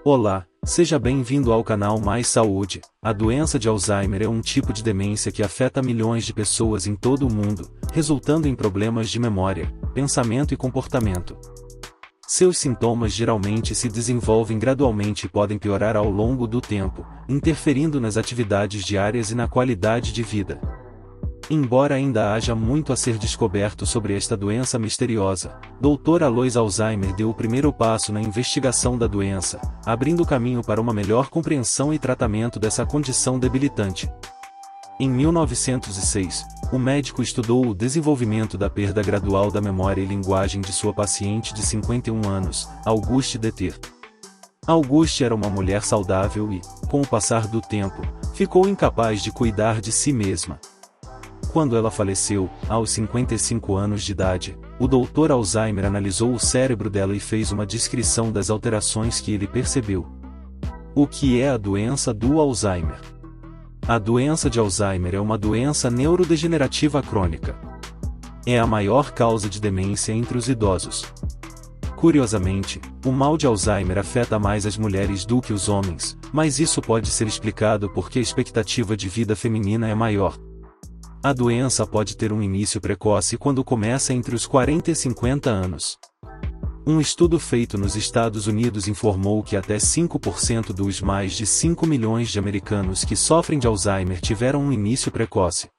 Olá, seja bem-vindo ao canal Mais Saúde. A doença de Alzheimer é um tipo de demência que afeta milhões de pessoas em todo o mundo, resultando em problemas de memória, pensamento e comportamento. Seus sintomas geralmente se desenvolvem gradualmente e podem piorar ao longo do tempo, interferindo nas atividades diárias e na qualidade de vida. Embora ainda haja muito a ser descoberto sobre esta doença misteriosa, Dr. Alois Alzheimer deu o primeiro passo na investigação da doença, abrindo caminho para uma melhor compreensão e tratamento dessa condição debilitante. Em 1906, o médico estudou o desenvolvimento da perda gradual da memória e linguagem de sua paciente de 51 anos, Auguste Deter. Auguste era uma mulher saudável e, com o passar do tempo, ficou incapaz de cuidar de si mesma. Quando ela faleceu, aos 55 anos de idade, o Dr. Alzheimer analisou o cérebro dela e fez uma descrição das alterações que ele percebeu. O que é a doença do Alzheimer? A doença de Alzheimer é uma doença neurodegenerativa crônica. É a maior causa de demência entre os idosos. Curiosamente, o mal de Alzheimer afeta mais as mulheres do que os homens, mas isso pode ser explicado porque a expectativa de vida feminina é maior. A doença pode ter um início precoce quando começa entre os 40 e 50 anos. Um estudo feito nos Estados Unidos informou que até 5% dos mais de 5 milhões de americanos que sofrem de Alzheimer tiveram um início precoce.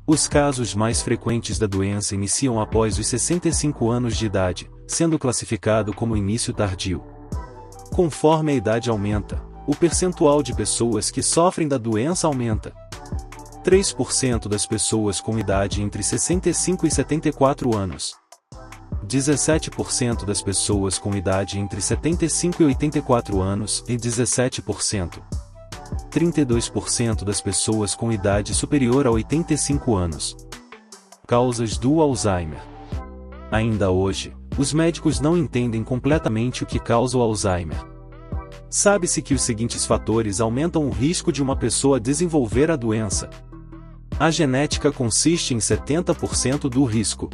Os casos mais frequentes da doença iniciam após os 65 anos de idade, sendo classificado como início tardio. Conforme a idade aumenta, o percentual de pessoas que sofrem da doença aumenta. 3% das pessoas com idade entre 65 e 74 anos. 17% das pessoas com idade entre 75 e 84 anos e 17%. 32% das pessoas com idade superior a 85 anos. Causas do Alzheimer. Ainda hoje, os médicos não entendem completamente o que causa o Alzheimer. Sabe-se que os seguintes fatores aumentam o risco de uma pessoa desenvolver a doença. A genética consiste em 70% do risco.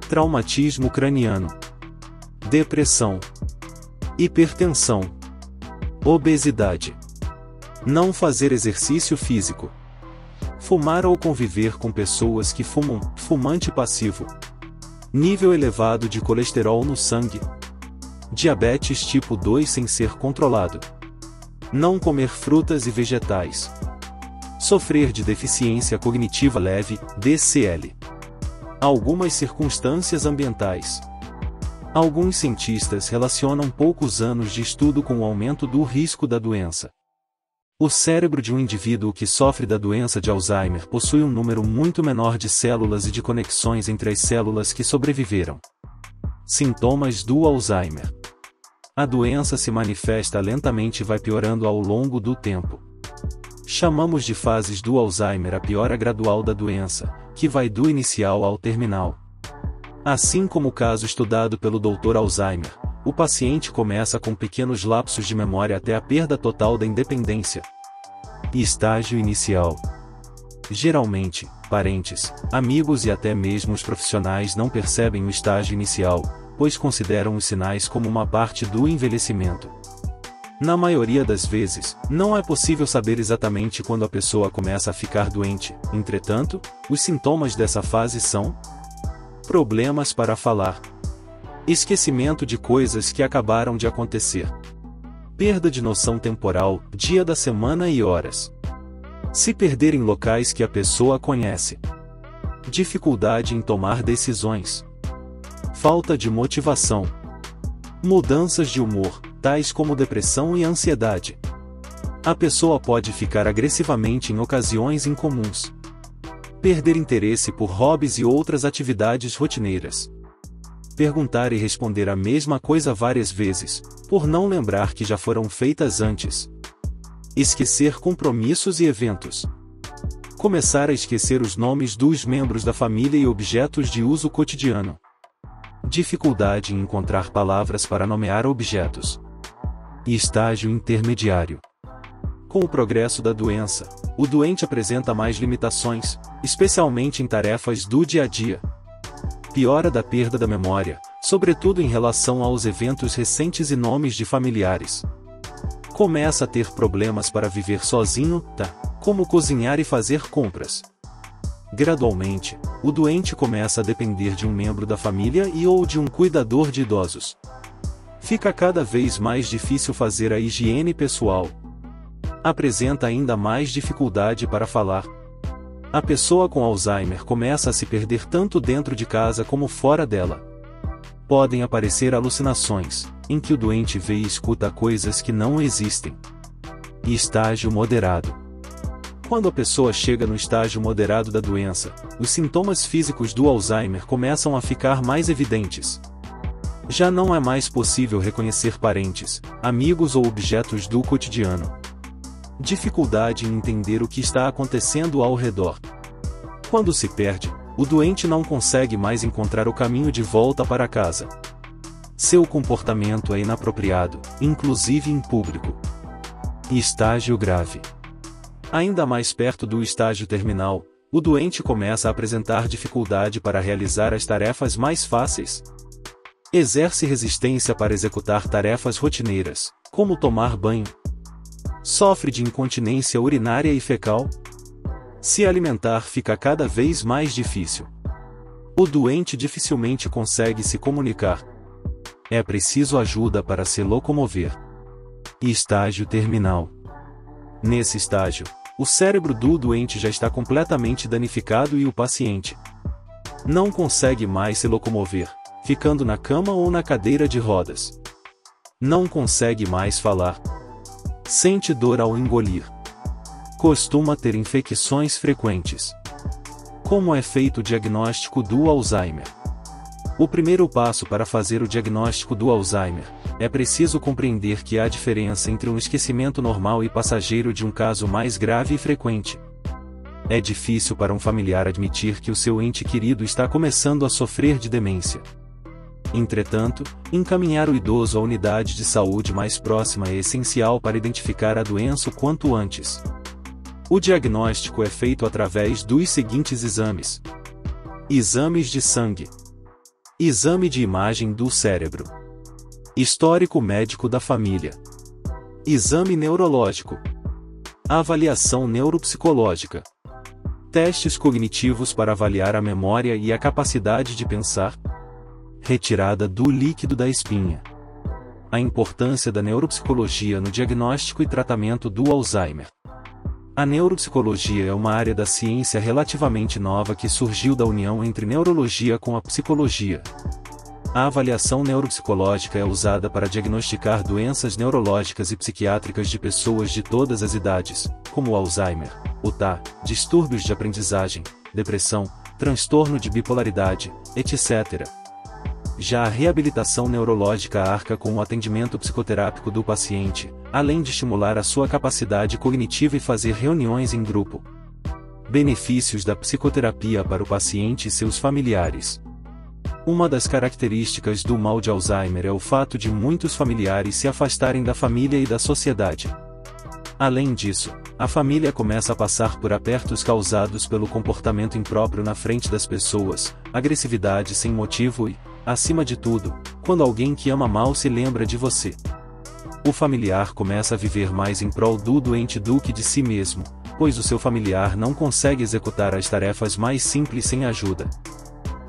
Traumatismo craniano. Depressão. Hipertensão. Obesidade. Não fazer exercício físico. Fumar ou conviver com pessoas que fumam, fumante passivo. Nível elevado de colesterol no sangue. Diabetes tipo 2 sem ser controlado. Não comer frutas e vegetais. Sofrer de deficiência cognitiva leve, DCL. Algumas circunstâncias ambientais. Alguns cientistas relacionam poucos anos de estudo com o aumento do risco da doença. O cérebro de um indivíduo que sofre da doença de Alzheimer possui um número muito menor de células e de conexões entre as células que sobreviveram. Sintomas do Alzheimer. A doença se manifesta lentamente e vai piorando ao longo do tempo. Chamamos de fases do Alzheimer a piora gradual da doença, que vai do inicial ao terminal. Assim como o caso estudado pelo Dr. Alzheimer, o paciente começa com pequenos lapsos de memória até a perda total da independência. Estágio inicial. Geralmente, parentes, amigos e até mesmo os profissionais não percebem o estágio inicial, pois consideram os sinais como uma parte do envelhecimento. Na maioria das vezes, não é possível saber exatamente quando a pessoa começa a ficar doente. Entretanto, os sintomas dessa fase são: problemas para falar, esquecimento de coisas que acabaram de acontecer, perda de noção temporal, dia da semana e horas, se perder em locais que a pessoa conhece, dificuldade em tomar decisões, falta de motivação, mudanças de humor, tais como depressão e ansiedade. A pessoa pode ficar agressivamente em ocasiões incomuns. Perder interesse por hobbies e outras atividades rotineiras. Perguntar e responder a mesma coisa várias vezes, por não lembrar que já foram feitas antes. Esquecer compromissos e eventos. Começar a esquecer os nomes dos membros da família e objetos de uso cotidiano. Dificuldade em encontrar palavras para nomear objetos. E estágio intermediário. Com o progresso da doença, o doente apresenta mais limitações, especialmente em tarefas do dia a dia. Piora da perda da memória, sobretudo em relação aos eventos recentes e nomes de familiares. Começa a ter problemas para viver sozinho, como cozinhar e fazer compras. Gradualmente, o doente começa a depender de um membro da família ou de um cuidador de idosos. Fica cada vez mais difícil fazer a higiene pessoal. Apresenta ainda mais dificuldade para falar. A pessoa com Alzheimer começa a se perder tanto dentro de casa como fora dela. Podem aparecer alucinações, em que o doente vê e escuta coisas que não existem. Estágio moderado. Quando a pessoa chega no estágio moderado da doença, os sintomas físicos do Alzheimer começam a ficar mais evidentes. Já não é mais possível reconhecer parentes, amigos ou objetos do cotidiano. Dificuldade em entender o que está acontecendo ao redor. Quando se perde, o doente não consegue mais encontrar o caminho de volta para casa. Seu comportamento é inapropriado, inclusive em público. Estágio grave. Ainda mais perto do estágio terminal, o doente começa a apresentar dificuldade para realizar as tarefas mais fáceis. Exerce resistência para executar tarefas rotineiras, como tomar banho. Sofre de incontinência urinária e fecal. Se alimentar fica cada vez mais difícil. O doente dificilmente consegue se comunicar. É preciso ajuda para se locomover. Estágio terminal. Nesse estágio, o cérebro do doente já está completamente danificado e o paciente não consegue mais se locomover, ficando na cama ou na cadeira de rodas. Não consegue mais falar. Sente dor ao engolir. Costuma ter infecções frequentes. Como é feito o diagnóstico do Alzheimer? O primeiro passo para fazer o diagnóstico do Alzheimer é preciso compreender que há diferença entre um esquecimento normal e passageiro de um caso mais grave e frequente. É difícil para um familiar admitir que o seu ente querido está começando a sofrer de demência. Entretanto, encaminhar o idoso à unidade de saúde mais próxima é essencial para identificar a doença o quanto antes. O diagnóstico é feito através dos seguintes exames: exames de sangue, exame de imagem do cérebro, histórico médico da família, exame neurológico, avaliação neuropsicológica, testes cognitivos para avaliar a memória e a capacidade de pensar, retirada do líquido da espinha. A importância da neuropsicologia no diagnóstico e tratamento do Alzheimer. A neuropsicologia é uma área da ciência relativamente nova que surgiu da união entre neurologia com a psicologia. A avaliação neuropsicológica é usada para diagnosticar doenças neurológicas e psiquiátricas de pessoas de todas as idades, como o Alzheimer, o TAA, distúrbios de aprendizagem, depressão, transtorno de bipolaridade, etc. Já a reabilitação neurológica arca com o atendimento psicoterápico do paciente, além de estimular a sua capacidade cognitiva e fazer reuniões em grupo. Benefícios da psicoterapia para o paciente e seus familiares. Uma das características do mal de Alzheimer é o fato de muitos familiares se afastarem da família e da sociedade. Além disso, a família começa a passar por apertos causados pelo comportamento impróprio na frente das pessoas, agressividade sem motivo e, acima de tudo, quando alguém que ama mal se lembra de você. O familiar começa a viver mais em prol do doente do que de si mesmo, pois o seu familiar não consegue executar as tarefas mais simples sem ajuda.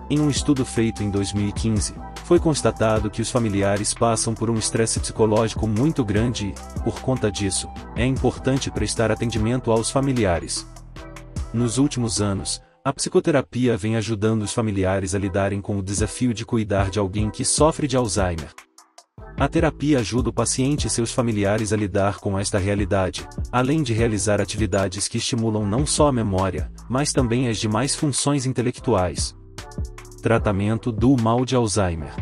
Em um estudo feito em 2015, foi constatado que os familiares passam por um estresse psicológico muito grande e, por conta disso, é importante prestar atendimento aos familiares. Nos últimos anos, a psicoterapia vem ajudando os familiares a lidarem com o desafio de cuidar de alguém que sofre de Alzheimer. A terapia ajuda o paciente e seus familiares a lidar com esta realidade, além de realizar atividades que estimulam não só a memória, mas também as demais funções intelectuais. Tratamento do mal de Alzheimer.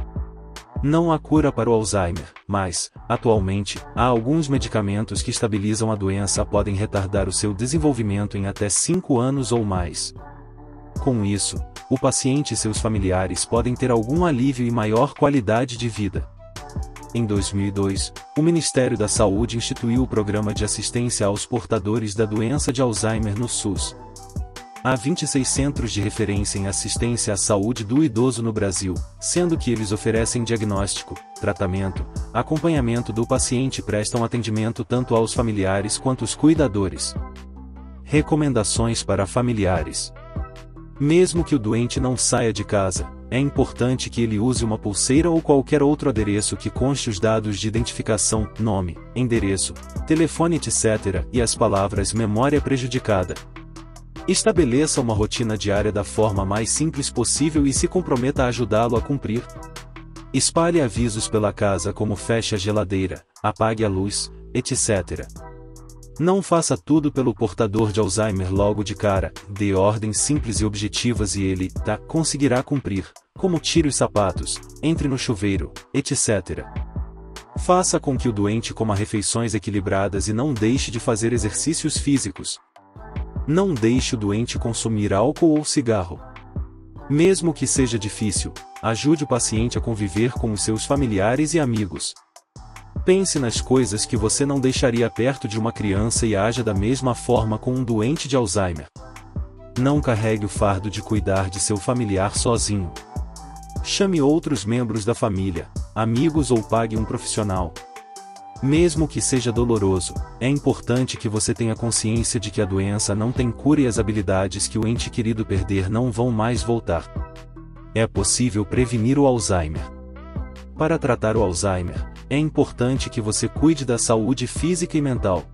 Não há cura para o Alzheimer, mas, atualmente, há alguns medicamentos que estabilizam a doença e podem retardar o seu desenvolvimento em até 5 anos ou mais. Com isso, o paciente e seus familiares podem ter algum alívio e maior qualidade de vida. Em 2002, o Ministério da Saúde instituiu o Programa de Assistência aos Portadores da Doença de Alzheimer no SUS. Há 26 centros de referência em assistência à saúde do idoso no Brasil, sendo que eles oferecem diagnóstico, tratamento, acompanhamento do paciente e prestam atendimento tanto aos familiares quanto aos cuidadores. Recomendações para familiares. Mesmo que o doente não saia de casa, é importante que ele use uma pulseira ou qualquer outro adereço que conste os dados de identificação, nome, endereço, telefone etc. e as palavras memória prejudicada. Estabeleça uma rotina diária da forma mais simples possível e se comprometa a ajudá-lo a cumprir. Espalhe avisos pela casa como feche a geladeira, apague a luz, etc. Não faça tudo pelo portador de Alzheimer logo de cara, dê ordens simples e objetivas e ele, conseguirá cumprir, como tire os sapatos, entre no chuveiro, etc. Faça com que o doente coma refeições equilibradas e não deixe de fazer exercícios físicos. Não deixe o doente consumir álcool ou cigarro. Mesmo que seja difícil, ajude o paciente a conviver com os seus familiares e amigos. Pense nas coisas que você não deixaria perto de uma criança e haja da mesma forma com um doente de Alzheimer. Não carregue o fardo de cuidar de seu familiar sozinho. Chame outros membros da família, amigos ou pague um profissional. Mesmo que seja doloroso, é importante que você tenha consciência de que a doença não tem cura e as habilidades que o ente querido perder não vão mais voltar. É possível prevenir o Alzheimer. Para tratar o Alzheimer, é importante que você cuide da saúde física e mental.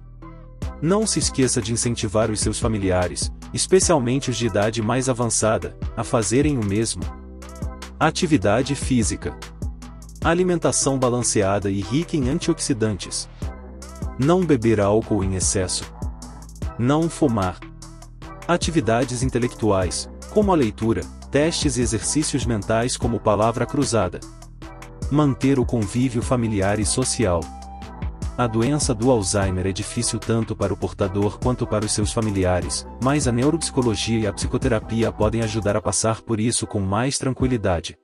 Não se esqueça de incentivar os seus familiares, especialmente os de idade mais avançada, a fazerem o mesmo. Atividade física. Alimentação balanceada e rica em antioxidantes. Não beber álcool em excesso. Não fumar. Atividades intelectuais, como a leitura, testes e exercícios mentais como palavra cruzada. Manter o convívio familiar e social. A doença do Alzheimer é difícil tanto para o portador quanto para os seus familiares, mas a neuropsicologia e a psicoterapia podem ajudar a passar por isso com mais tranquilidade.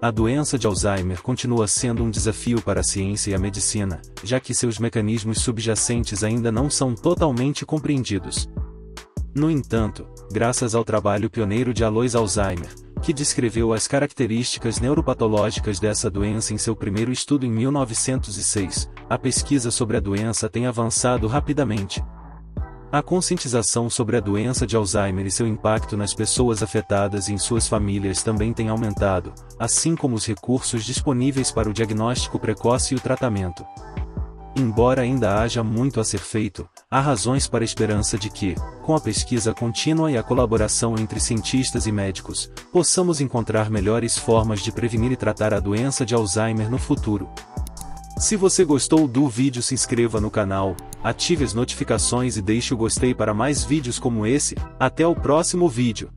A doença de Alzheimer continua sendo um desafio para a ciência e a medicina, já que seus mecanismos subjacentes ainda não são totalmente compreendidos. No entanto, graças ao trabalho pioneiro de Alois Alzheimer, que descreveu as características neuropatológicas dessa doença em seu primeiro estudo em 1906, a pesquisa sobre a doença tem avançado rapidamente. A conscientização sobre a doença de Alzheimer e seu impacto nas pessoas afetadas e em suas famílias também tem aumentado, assim como os recursos disponíveis para o diagnóstico precoce e o tratamento. Embora ainda haja muito a ser feito, há razões para a esperança de que, com a pesquisa contínua e a colaboração entre cientistas e médicos, possamos encontrar melhores formas de prevenir e tratar a doença de Alzheimer no futuro. Se você gostou do vídeo, se inscreva no canal, ative as notificações e deixe o gostei para mais vídeos como esse. Até o próximo vídeo.